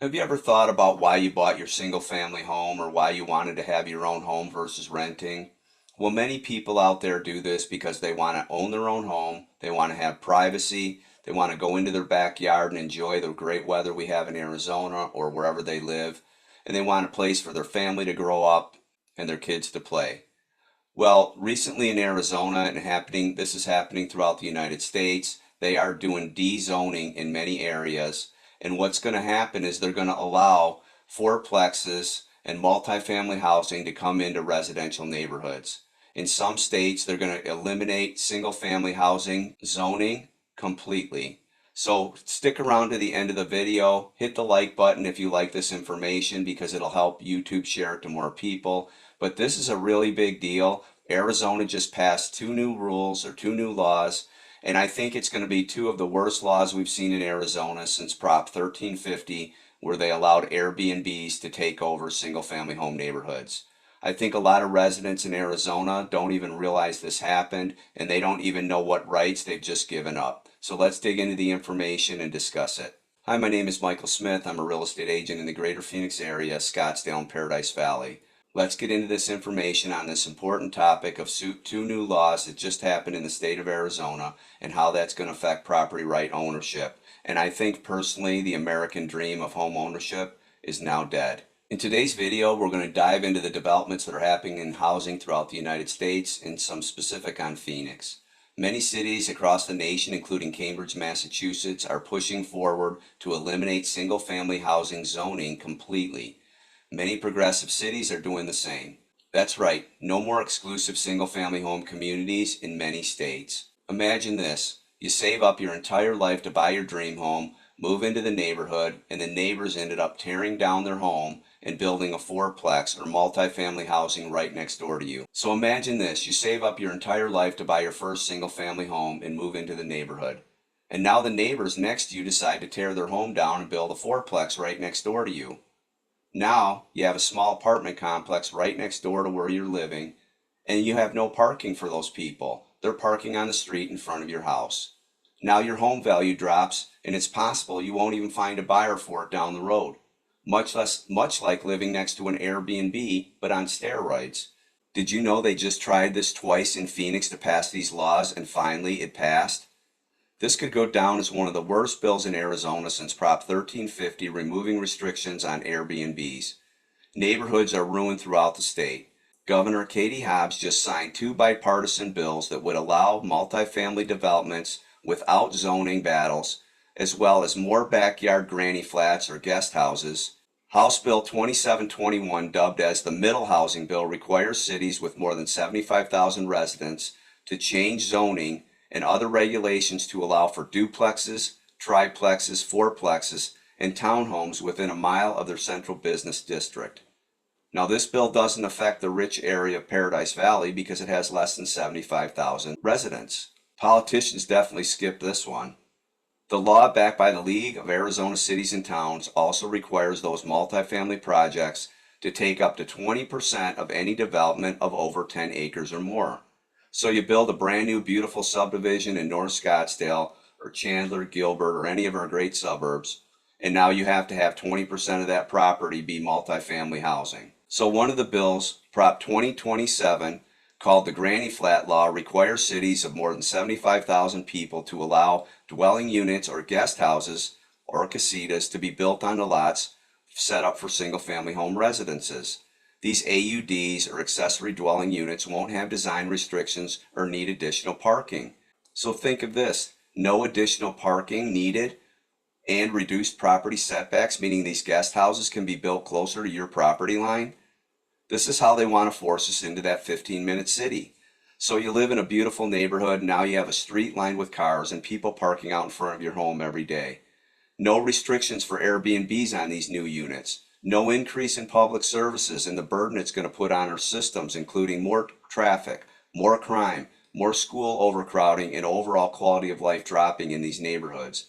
Have you ever thought about why you bought your single family home or why you wanted to have your own home versus renting? Well, many people out there do this because they want to own their own home, they want to have privacy, they want to go into their backyard and enjoy the great weather we have in Arizona or wherever they live, and they want a place for their family to grow up and their kids to play. Well, recently in Arizona and this is happening throughout the United States, they are doing dezoning in many areas. And what's going to happen is they're going to allow fourplexes and multifamily housing to come into residential neighborhoods. In some states, they're going to eliminate single family housing zoning completely. So stick around to the end of the video, hit the like button if you like this information because it'll help YouTube share it to more people. But this is a really big deal. Arizona just passed two new rules or two new laws, and I think it's going to be two of the worst laws we've seen in Arizona since Prop 1350, where they allowed Airbnbs to take over single family home neighborhoods. I think a lot of residents in Arizona don't even realize this happened, and they don't even know what rights they've just given up. So let's dig into the information and discuss it. Hi, my name is Michael Smith. I'm a real estate agent in the greater Phoenix area, Scottsdale and Paradise Valley. Let's get into this information on this important topic of two new laws that just happened in the state of Arizona and how that's going to affect property right ownership. And I think personally the American dream of home ownership is now dead. In today's video, we're going to dive into the developments that are happening in housing throughout the United States and some specific on Phoenix. Many cities across the nation, including Cambridge, Massachusetts, are pushing forward to eliminate single-family housing zoning completely. Many progressive cities are doing the same. That's right, no more exclusive single-family home communities in many states. Imagine this, you save up your entire life to buy your dream home, move into the neighborhood, and the neighbors ended up tearing down their home and building a fourplex or multifamily housing right next door to you. So imagine this, you save up your entire life to buy your first single-family home and move into the neighborhood. And now the neighbors next to you decide to tear their home down and build a fourplex right next door to you. Now you have a small apartment complex right next door to where you're living, and you have no parking for those people. They're parking on the street in front of your house. Now your home value drops, and it's possible you won't even find a buyer for it down the road. Much like living next to an Airbnb, but on steroids. Did you know they just tried this twice in Phoenix to pass these laws, and finally it passed? This could go down as one of the worst bills in Arizona since Prop 1350 removing restrictions on Airbnbs. Neighborhoods are ruined throughout the state. Governor Katie Hobbs just signed two bipartisan bills that would allow multifamily developments without zoning battles, as well as more backyard granny flats or guest houses. House Bill 2721, dubbed as the Middle Housing Bill, requires cities with more than 75,000 residents to change zoning and other regulations to allow for duplexes, triplexes, fourplexes, and townhomes within a mile of their central business district. Now this bill doesn't affect the rich area of Paradise Valley because it has less than 75,000 residents. Politicians definitely skipped this one. The law backed by the League of Arizona Cities and Towns also requires those multifamily projects to take up to 20% of any development of over 10 acres or more. So you build a brand new beautiful subdivision in North Scottsdale or Chandler, Gilbert, or any of our great suburbs, and now you have to have 20% of that property be multifamily housing. So one of the bills, Prop 2027, called the Granny Flat Law, requires cities of more than 75,000 people to allow dwelling units or guest houses or casitas to be built onto lots set up for single-family home residences. These AUDs or accessory dwelling units won't have design restrictions or need additional parking. So think of this, no additional parking needed and reduced property setbacks, meaning these guest houses can be built closer to your property line. This is how they want to force us into that 15-minute city. So you live in a beautiful neighborhood, now you have a street lined with cars and people parking out in front of your home every day. No restrictions for Airbnbs on these new units. No increase in public services and the burden it's going to put on our systems, including more traffic, more crime, more school overcrowding, and overall quality of life dropping in these neighborhoods.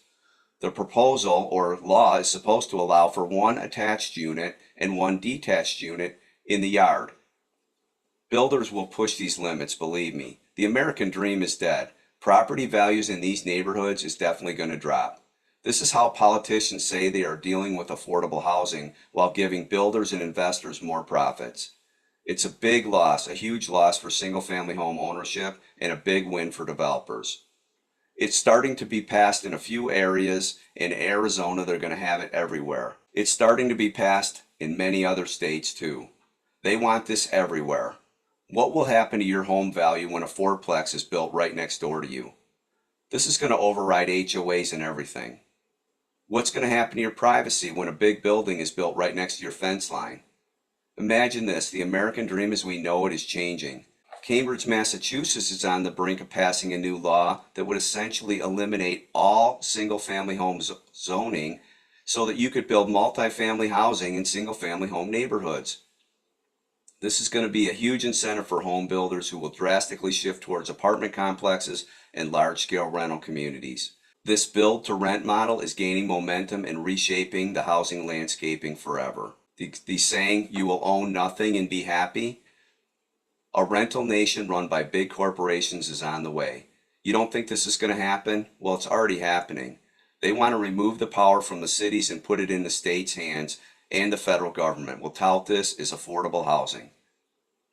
The proposal or law is supposed to allow for one attached unit and one detached unit in the yard. Builders will push these limits, believe me. The American dream is dead. Property values in these neighborhoods is definitely going to drop. This is how politicians say they are dealing with affordable housing while giving builders and investors more profits. It's a big loss, a huge loss for single-family home ownership and a big win for developers. It's starting to be passed in a few areas. In Arizona, they're going to have it everywhere. It's starting to be passed in many other states too. They want this everywhere. What will happen to your home value when a fourplex is built right next door to you? This is going to override HOAs and everything. What's going to happen to your privacy when a big building is built right next to your fence line? Imagine this, the American dream as we know it is changing. Cambridge, Massachusetts is on the brink of passing a new law that would essentially eliminate all single-family home zoning so that you could build multifamily housing in single-family home neighborhoods. This is going to be a huge incentive for home builders who will drastically shift towards apartment complexes and large-scale rental communities. This build-to-rent model is gaining momentum and reshaping the housing landscaping forever. The saying, "You will own nothing and be happy," a rental nation run by big corporations is on the way. You don't think this is going to happen? Well, it's already happening. They want to remove the power from the cities and put it in the states' hands, and the federal government will tout this as affordable housing.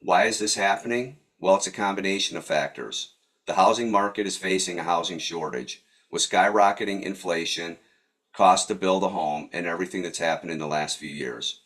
Why is this happening? Well, it's a combination of factors. The housing market is facing a housing shortage, with skyrocketing inflation, cost to build a home, and everything that's happened in the last few years.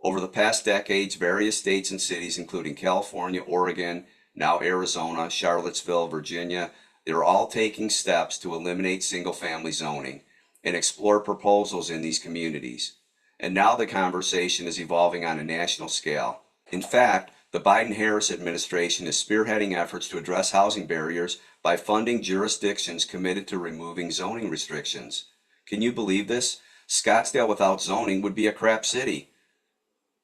Over the past decades, various states and cities, including California, Oregon, now Arizona, Charlottesville, Virginia, they're all taking steps to eliminate single-family zoning and explore proposals in these communities. And now the conversation is evolving on a national scale. In fact, the Biden-Harris administration is spearheading efforts to address housing barriers by funding jurisdictions committed to removing zoning restrictions. Can you believe this? Scottsdale without zoning would be a crap city.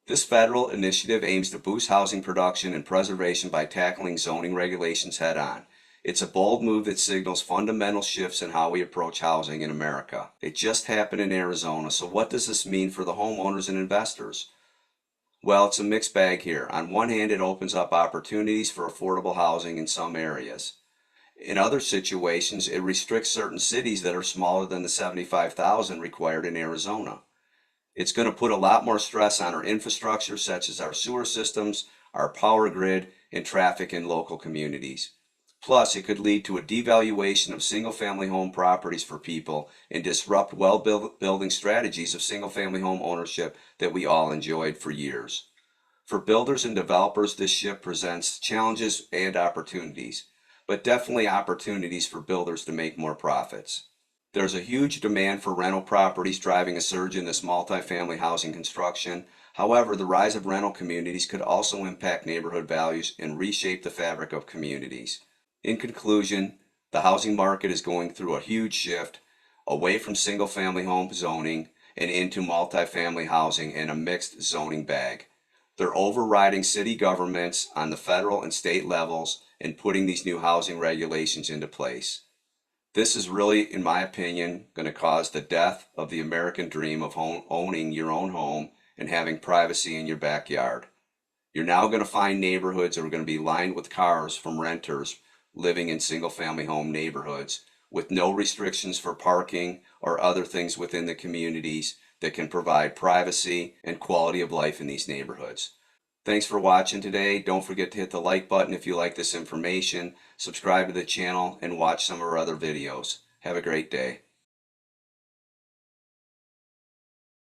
This federal initiative aims to boost housing production and preservation by tackling zoning regulations head-on. It's a bold move that signals fundamental shifts in how we approach housing in America. It just happened in Arizona, so what does this mean for the homeowners and investors? Well, it's a mixed bag here. On one hand, it opens up opportunities for affordable housing in some areas. In other situations, it restricts certain cities that are smaller than the 75,000 required in Arizona. It's going to put a lot more stress on our infrastructure, such as our sewer systems, our power grid, and traffic in local communities. Plus, it could lead to a devaluation of single-family home properties for people and disrupt well-building strategies of single-family home ownership that we all enjoyed for years. For builders and developers, this shift presents challenges and opportunities, but definitely opportunities for builders to make more profits. There's a huge demand for rental properties driving a surge in this multifamily housing construction. However, the rise of rental communities could also impact neighborhood values and reshape the fabric of communities. In conclusion, the housing market is going through a huge shift away from single-family home zoning and into multifamily housing in a mixed zoning bag. They're overriding city governments on the federal and state levels and putting these new housing regulations into place. This is really, in my opinion, going to cause the death of the American dream of owning your own home and having privacy in your backyard. You're now going to find neighborhoods that are going to be lined with cars from renters living in single-family home neighborhoods with no restrictions for parking or other things within the communities that can provide privacy and quality of life in these neighborhoods. Thanks for watching today. Don't forget to hit the like button if you like this information, subscribe to the channel, and watch some of our other videos. Have a great day.